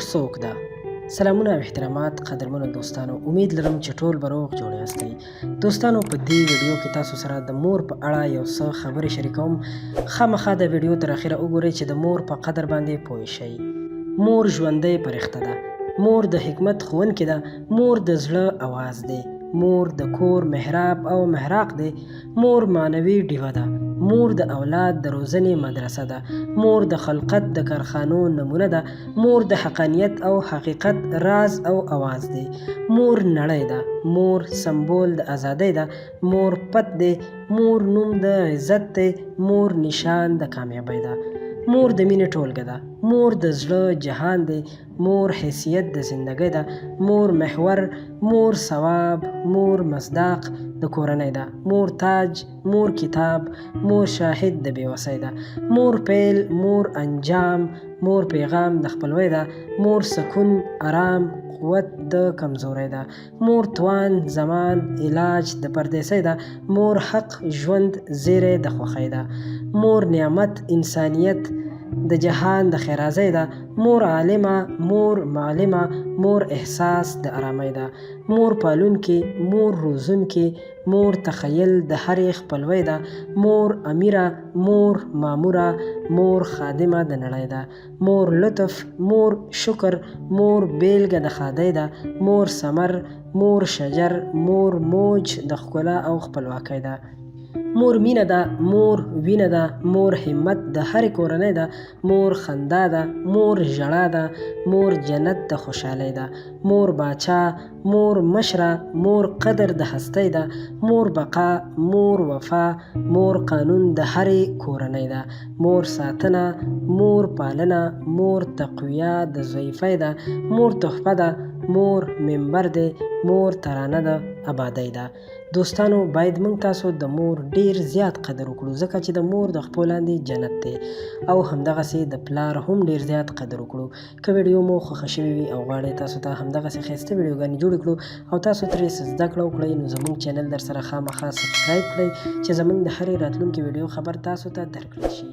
څوک ده؟ سلامونه او احترامات قدرمنو دوستانو، امید لرم چې ټول به روغ جوړ یاستئ. دوستانو په دې ویډیو کې تاسو سره د مور په اړه یو څه خبرې شریکوم. خامخا د ویډیو تر اخره وګورئ چې د مور په قدر باندې پوه شئ. مور ژوندۍ فرښته ده، مور د حکمت ښوونکې ده، مور د زړه اواز دی، مور د کور محراب او محراق دی، مور معنوي ډیوه ده، مور د اولاد د روزنې مدرسه ده، مور د خلقت د کارخانو نمونه ده، مور د حقانیت او حقیقت راز او اواز دی، مور نړۍ ده، مور سمبول د ازادۍ ده، مور پت دی، مور نوم د عزت دی، مور نشان د کامیابۍ ده، مور د مینې ټولګه ده، مور د زړه جهان دی، مور حیثیت د زندګۍ ده، مور محور، مور ثواب، مور مصداق د کورنۍ ده، مور تاج، مور کتاب، مور شاهد د بېوسۍ ده، مور پیل، مور انجام، مور پیغام د خپلوۍ ده، مور سکون، آرام، قوت د کمزورۍ ده، مور توان، زمان، علاج د پردیسۍ ده، مور حق، ژوند، زیری د خوښۍ ده، مور نعمت، انسانیت د جهان د خیرازۍ ده، مور عالمه، مور معلمه، مور احساس د آرامۍ ده، مور پالونکې، مور روزونکې، مور تخیل د هرې خپلوۍ ده، مور امیره، مور ماموره، مور خادمه د نړۍ ده، مور لطف، مور شکر، مور بیلګه د ښادۍ ده، مور ثمر، مور شجر، مور موج د ښکلا او خپلواکۍ ده، مور مینه ده، مور وینه ده، مور همت د هرې کورنۍ ده، مور خندا ده، مور ژړا ده، مور جنت د خوشحالۍ ده، مور باچا، مور مشره، مور قدر د هستۍ ده، مور بقا، مور وفا، مور قانون د هرې کورنۍ ده، مور ساتنه، مور پالنه، مور تقویه د ضعیفۍ ده، مور تحفه ده، مور منبر دی، مور ترانه ده آبادۍ ده. دوستانو باید موږ تاسو د مور ډیر زیات قدر وکړو، ځکه چې د مور د خپو لاندې جنت دی، او همدغسې د پلار هم ډیر زیات قدر وکړو. که ویډیو مو خوښه شوې وي او غواړئ تاسو ته همدغسې ښایسته ویډیوګانې جوړې کړو او تاسو ترې څه زده کړه وکړئ، نو زموږ چینل در سره خامخا سبسکرایب کړئ چې زموږ د هرې راتلونکې ویډیو خبر تاسو ته درکړل شي.